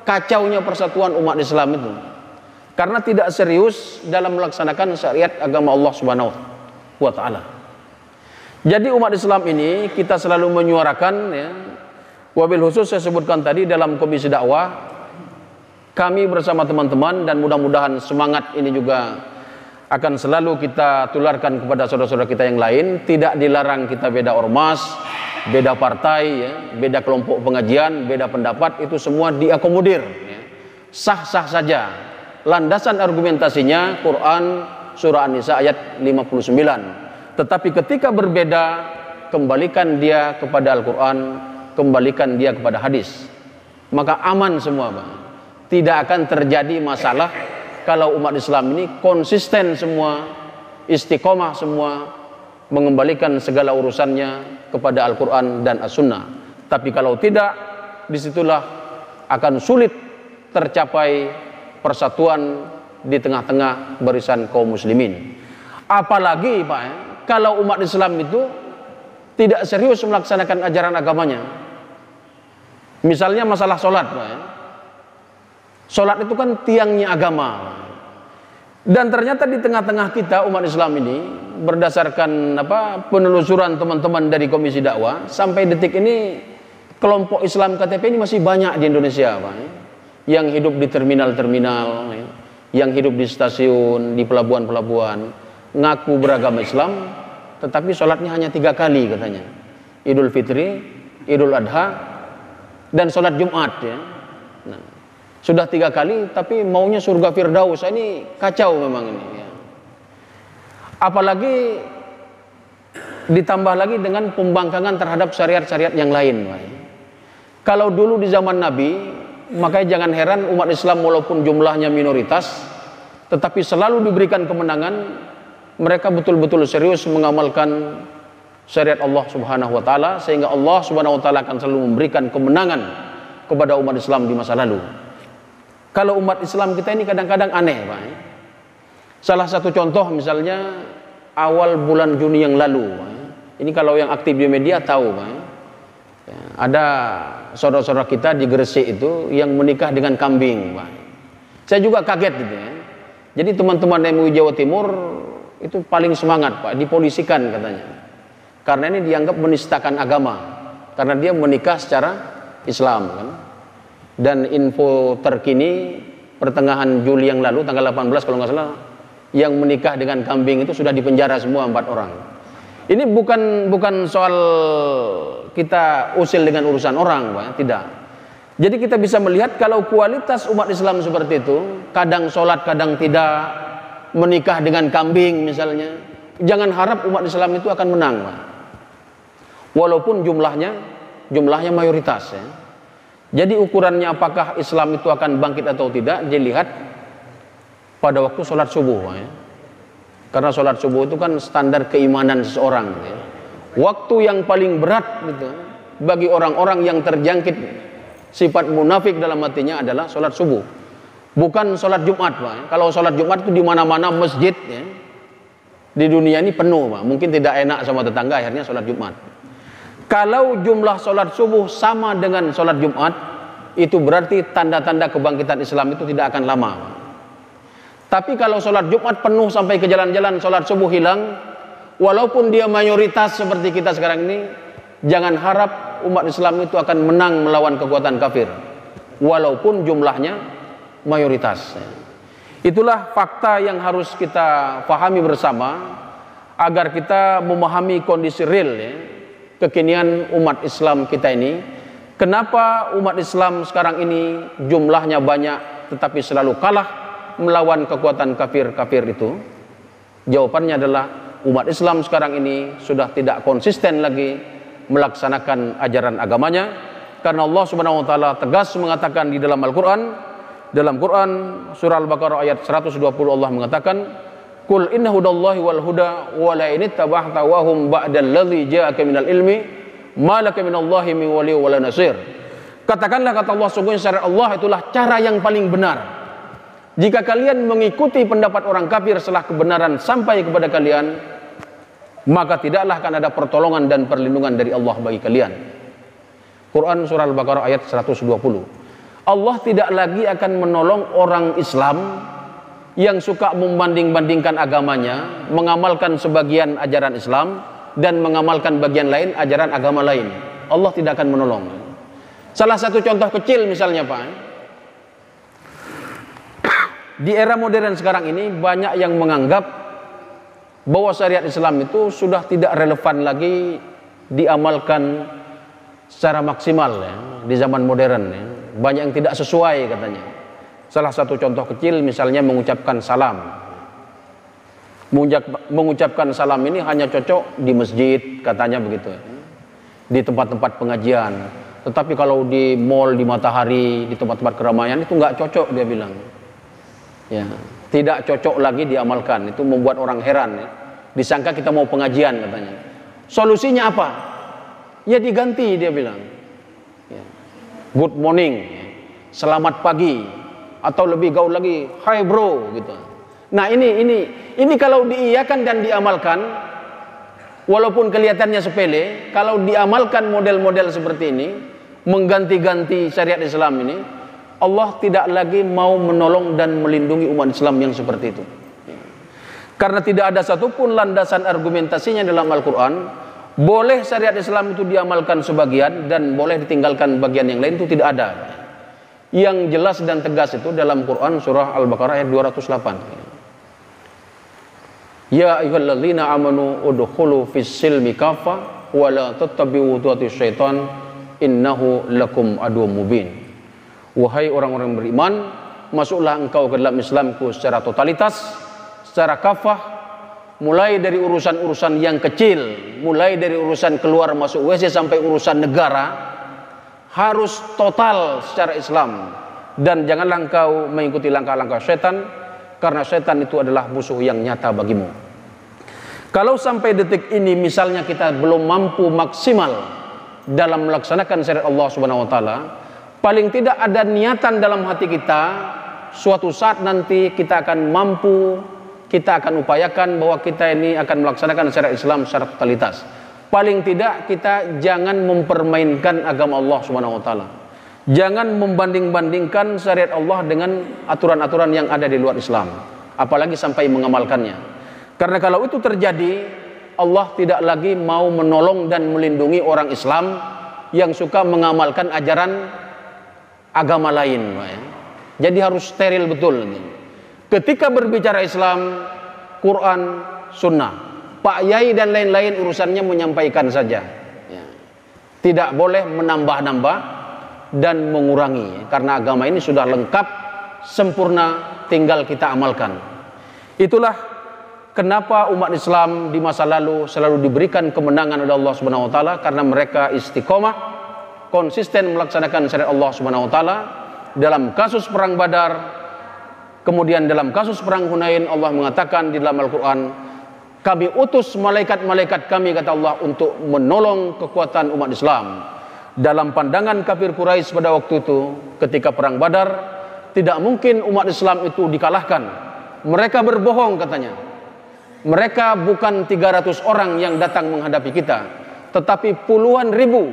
kacaunya persatuan umat Islam itu. Karena tidak serius dalam melaksanakan syariat agama Allah Subhanahu wa Ta'ala. Jadi umat Islam ini kita selalu menyuarakan ya, wabil khusus saya sebutkan tadi dalam komisi dakwah, kami bersama teman-teman, dan mudah-mudahan semangat ini juga akan selalu kita tularkan kepada saudara-saudara kita yang lain. Tidak dilarang kita beda ormas, beda partai, ya, beda kelompok pengajian, beda pendapat, itu semua diakomodir, ya. Sah-sah saja. Landasan argumentasinya Quran surah An-Nisa ayat 59. Tetapi ketika berbeda, kembalikan dia kepada Al-Quran, kembalikan dia kepada hadis, maka aman semua, Pak. Tidak akan terjadi masalah kalau umat Islam ini konsisten semua, istiqomah semua, mengembalikan segala urusannya kepada Al-Quran dan As-Sunnah. Tapi kalau tidak, disitulah akan sulit tercapai persatuan di tengah-tengah barisan kaum muslimin. Apalagi, Pak, kalau umat Islam itu tidak serius melaksanakan ajaran agamanya. Misalnya masalah sholat, Pak. Sholat itu kan tiangnya agama. Dan ternyata di tengah-tengah kita umat Islam ini, berdasarkan penelusuran teman-teman dari Komisi Dakwah, sampai detik ini kelompok Islam KTP ini masih banyak di Indonesia, Pak. Yang hidup di terminal-terminal, yang hidup di stasiun, di pelabuhan-pelabuhan, ngaku beragama Islam, tetapi sholatnya hanya 3 kali katanya. Idul Fitri, Idul Adha, dan sholat Jumat, ya. Nah, sudah 3 kali, tapi maunya surga Firdaus. Ini kacau memang ini, ya. Apalagi ditambah lagi dengan pembangkangan terhadap syariat-syariat yang lain, Pak. Kalau dulu di zaman Nabi, makanya jangan heran umat Islam walaupun jumlahnya minoritas, tetapi selalu diberikan kemenangan. Mereka betul-betul serius mengamalkan syariat Allah Subhanahu wa taala, sehingga Allah Subhanahu wa taala akan selalu memberikan kemenangan kepada umat Islam di masa lalu. Kalau umat Islam kita ini kadang-kadang aneh, Pak. Salah satu contoh misalnya awal bulan Juni yang lalu, Pak. Ini kalau yang aktif di media tahu, Pak. Ya, ada saudara-saudara kita di Gresik itu yang menikah dengan kambing, Pak. Saya juga kaget gitu, ya. Jadi teman-teman MUI Jawa Timur itu paling semangat, Pak, dipolisikan katanya. Karena ini dianggap menistakan agama, karena dia menikah secara Islam, kan. Dan info terkini pertengahan Juli yang lalu, tanggal 18 kalau nggak salah, yang menikah dengan kambing itu sudah dipenjara semua 4 orang. Ini bukan soal kita usil dengan urusan orang, Pak, tidak. Jadi kita bisa melihat kalau kualitas umat Islam seperti itu, kadang sholat, kadang tidak, menikah dengan kambing misalnya, jangan harap umat Islam itu akan menang, Pak. Walaupun jumlahnya mayoritas, ya. Jadi ukurannya apakah Islam itu akan bangkit atau tidak dilihat pada waktu sholat subuh, Pak, ya. Karena sholat subuh itu kan standar keimanan seseorang, ya. Waktu yang paling berat gitu bagi orang-orang yang terjangkit sifat munafik dalam hatinya adalah sholat subuh, bukan sholat Jumat, Pak. Kalau sholat Jumat itu di mana-mana masjid, ya, di dunia ini penuh, Pak. Mungkin tidak enak sama tetangga, akhirnya sholat Jumat. Kalau jumlah sholat subuh sama dengan sholat Jumat, itu berarti tanda-tanda kebangkitan Islam itu tidak akan lama, Pak. Tapi kalau sholat Jumat penuh sampai ke jalan-jalan, sholat subuh hilang, walaupun dia mayoritas seperti kita sekarang ini, jangan harap umat Islam itu akan menang melawan kekuatan kafir, walaupun jumlahnya mayoritas. Itulah fakta yang harus kita pahami bersama, agar kita memahami kondisi real, ya, kekinian umat Islam kita ini. Kenapa umat Islam sekarang ini jumlahnya banyak tetapi selalu kalah melawan kekuatan kafir-kafir itu? Jawabannya adalah umat Islam sekarang ini sudah tidak konsisten lagi melaksanakan ajaran agamanya, karena Allah Subhanahu wa taala tegas mengatakan di dalam Al-Qur'an, dalam Quran surah Al-Baqarah ayat 120, Allah mengatakan, "Qul inna hudallahi wal huda wa la in ittaba'ta wa hum ba'dal ladzi ja'aka minal ilmi ma laka minallahi min waliyyin wa la nasir." Katakanlah, kata Allah, sungguhnya syariat Allah itulah cara yang paling benar. Jika kalian mengikuti pendapat orang kafir setelah kebenaran sampai kepada kalian, maka tidaklah akan ada pertolongan dan perlindungan dari Allah bagi kalian. Quran surah Al-Baqarah ayat 120. Allah tidak lagi akan menolong orang Islam yang suka membanding-bandingkan agamanya, mengamalkan sebagian ajaran Islam dan mengamalkan bagian lain ajaran agama lain. Allah tidak akan menolong. Salah satu contoh kecil misalnya, Pak, di era modern sekarang ini banyak yang menganggap bahwa syariat Islam itu sudah tidak relevan lagi diamalkan secara maksimal ya, di zaman modern ya. Banyak yang tidak sesuai katanya. Salah satu contoh kecil misalnya mengucapkan salam. Mengucapkan salam ini hanya cocok di masjid katanya begitu ya. Di tempat-tempat pengajian. Tetapi kalau di mall, di matahari, di tempat-tempat keramaian itu nggak cocok dia bilang. Ya, tidak cocok lagi diamalkan. Itu membuat orang heran ya. Disangka kita mau pengajian katanya. Solusinya apa? Ya diganti dia bilang. Ya. Good morning, ya. Selamat pagi, atau lebih gaul lagi, hi bro gitu. Nah ini kalau diiyakan dan diamalkan, walaupun kelihatannya sepele, kalau diamalkan model-model seperti ini, mengganti-ganti syariat Islam ini, Allah tidak lagi mau menolong dan melindungi umat Islam yang seperti itu. Karena tidak ada satupun landasan argumentasinya dalam Al-Quran. Boleh syariat Islam itu diamalkan sebagian dan boleh ditinggalkan bagian yang lain, itu tidak ada. Yang jelas dan tegas itu dalam Quran surah Al-Baqarah ayat 208. Ya ayyuhalladzina amanu udkhulu fis silmi kafah wa la tattabi'u khutuwatis syaitan innahu lakum aduwwum mubin. Wahai orang-orang beriman, masuklah engkau ke dalam Islamku secara totalitas, secara kafah, mulai dari urusan-urusan yang kecil, mulai dari urusan keluar masuk WC sampai urusan negara, harus total secara Islam. Dan janganlah engkau mengikuti langkah-langkah setan, karena setan itu adalah musuh yang nyata bagimu. Kalau sampai detik ini misalnya kita belum mampu maksimal dalam melaksanakan syariat Allah Subhanahu wa taala, paling tidak ada niatan dalam hati kita, suatu saat nanti kita akan mampu, kita akan upayakan bahwa kita ini akan melaksanakan syariat Islam secara totalitas. Paling tidak kita jangan mempermainkan agama Allah Subhanahu wa taala. Jangan membanding-bandingkan syariat Allah dengan aturan-aturan yang ada di luar Islam, apalagi sampai mengamalkannya. Karena kalau itu terjadi, Allah tidak lagi mau menolong dan melindungi orang Islam yang suka mengamalkan ajaran agama lain. Jadi harus steril betul. Ketika berbicara Islam, Quran, Sunnah, Pak Yai dan lain-lain urusannya menyampaikan saja. Tidak boleh menambah-nambah dan mengurangi. Karena agama ini sudah lengkap, sempurna, tinggal kita amalkan. Itulah kenapa umat Islam di masa lalu selalu diberikan kemenangan oleh Allah Subhanahu wa taala, karena mereka istiqomah, konsisten melaksanakan syariat Allah Subhanahu wa taala. Dalam kasus perang Badar, kemudian dalam kasus perang Hunain, Allah mengatakan di dalam Al-Quran, kami utus malaikat-malaikat kami, kata Allah, untuk menolong kekuatan umat Islam. Dalam pandangan kafir Quraisy pada waktu itu, ketika perang Badar, tidak mungkin umat Islam itu dikalahkan. Mereka berbohong katanya. Mereka bukan 300 orang yang datang menghadapi kita, tetapi puluhan ribu.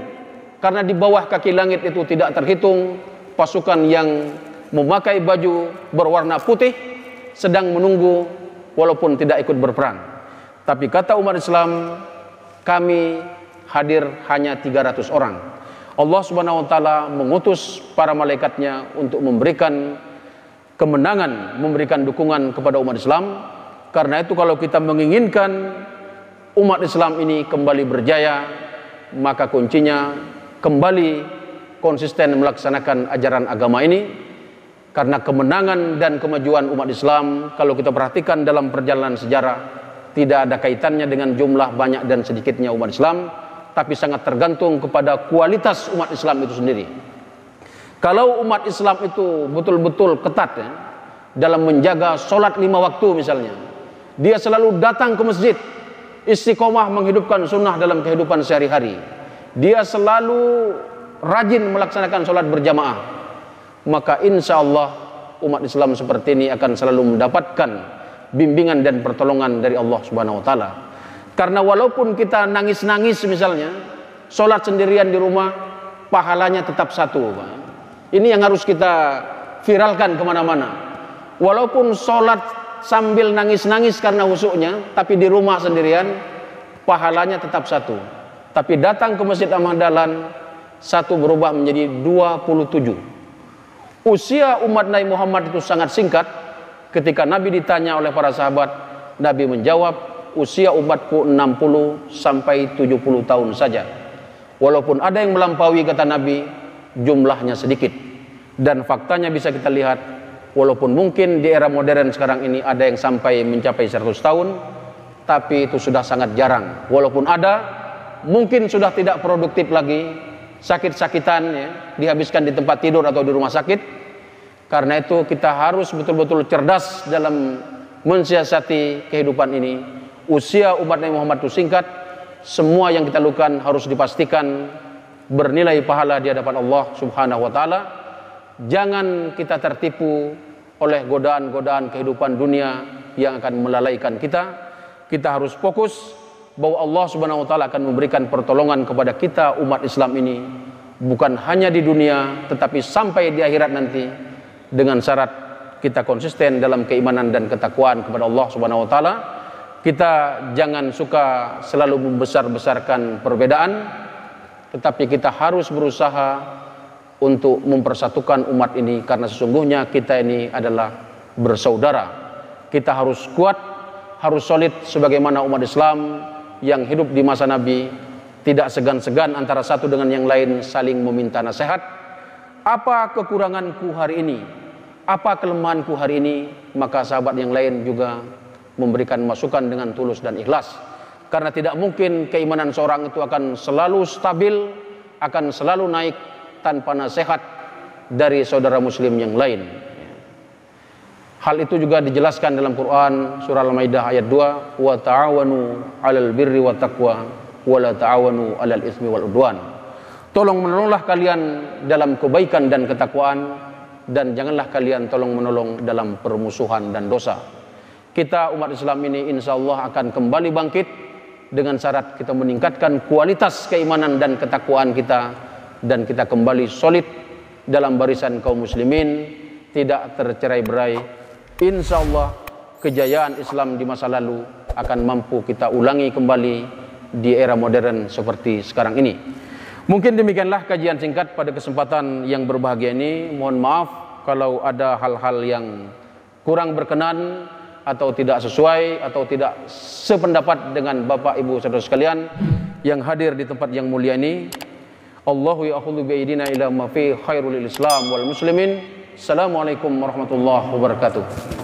Karena di bawah kaki langit itu tidak terhitung pasukan yang memakai baju berwarna putih sedang menunggu walaupun tidak ikut berperang. Tapi kata umat Islam, kami hadir hanya 300 orang. Allah Subhanahu wa taala mengutus para malaikatnya untuk memberikan kemenangan, memberikan dukungan kepada umat Islam. Karena itu kalau kita menginginkan umat Islam ini kembali berjaya, maka kuncinya kembali konsisten melaksanakan ajaran agama ini. Karena kemenangan dan kemajuan umat Islam, kalau kita perhatikan dalam perjalanan sejarah, tidak ada kaitannya dengan jumlah banyak dan sedikitnya umat Islam, tapi sangat tergantung kepada kualitas umat Islam itu sendiri. Kalau umat Islam itu betul-betul ketat ya, dalam menjaga sholat 5 waktu misalnya, dia selalu datang ke masjid, istiqomah menghidupkan sunnah dalam kehidupan sehari-hari, dia selalu rajin melaksanakan sholat berjamaah, maka insya Allah umat Islam seperti ini akan selalu mendapatkan bimbingan dan pertolongan dari Allah Subhanahu wa taala. Karena walaupun kita nangis-nangis misalnya, sholat sendirian di rumah, pahalanya tetap satu. Ini yang harus kita viralkan kemana-mana. Walaupun sholat sambil nangis-nangis karena khusyuknya, tapi di rumah sendirian, pahalanya tetap satu. Tapi datang ke Masjid Ahmad Dahlan, satu berubah menjadi 27. Usia umat Nabi Muhammad itu sangat singkat, ketika Nabi ditanya oleh para sahabat, Nabi menjawab, usia umatku 60 sampai 70 tahun saja. Walaupun ada yang melampaui, kata Nabi, jumlahnya sedikit. Dan faktanya bisa kita lihat, walaupun mungkin di era modern sekarang ini ada yang sampai mencapai 100 tahun, tapi itu sudah sangat jarang. Walaupun ada, mungkin sudah tidak produktif lagi, sakit-sakitan ya, dihabiskan di tempat tidur atau di rumah sakit. Karena itu kita harus betul-betul cerdas dalam mensiasati kehidupan ini. Usia umat Nabi Muhammad itu singkat, semua yang kita lakukan harus dipastikan bernilai pahala di hadapan Allah Subhanahu wa taala. Jangan kita tertipu oleh godaan-godaan kehidupan dunia yang akan melalaikan kita. Kita harus fokus bahwa Allah Subhanahu wa taala akan memberikan pertolongan kepada kita umat Islam ini, bukan hanya di dunia tetapi sampai di akhirat nanti, dengan syarat kita konsisten dalam keimanan dan ketakwaan kepada Allah Subhanahu wa taala. Kita jangan suka selalu membesar-besarkan perbedaan, tetapi kita harus berusaha untuk mempersatukan umat ini, karena sesungguhnya kita ini adalah bersaudara. Kita harus kuat, harus solid sebagaimana umat Islam yang hidup di masa Nabi, tidak segan-segan antara satu dengan yang lain saling meminta nasihat. Apa kekuranganku hari ini? Apa kelemahanku hari ini? Maka sahabat yang lain juga memberikan masukan dengan tulus dan ikhlas. Karena tidak mungkin keimanan seorang itu akan selalu stabil, akan selalu naik tanpa nasihat dari saudara muslim yang lain. Hal itu juga dijelaskan dalam Quran surah Al-Maidah ayat 2, wa ta'awanu 'alal birri wat taqwa wa la ta'awanu 'alal itsmi wal udwan. Tolong menolonglah kalian dalam kebaikan dan ketakwaan, dan janganlah kalian tolong menolong dalam permusuhan dan dosa. Kita umat Islam ini insya Allah akan kembali bangkit dengan syarat kita meningkatkan kualitas keimanan dan ketakwaan kita, dan kita kembali solid dalam barisan kaum muslimin, tidak tercerai-berai. Insya Allah kejayaan Islam di masa lalu akan mampu kita ulangi kembali di era modern seperti sekarang ini. Mungkin demikianlah kajian singkat pada kesempatan yang berbahagia ini. Mohon maaf kalau ada hal-hal yang kurang berkenan atau tidak sesuai atau tidak sependapat dengan Bapak Ibu saudara sekalian yang hadir di tempat yang mulia ini. Allahu ya'khudhu bi'aidina ila ma fi khairul Islam wal muslimin. Assalamualaikum warahmatullahi wabarakatuh.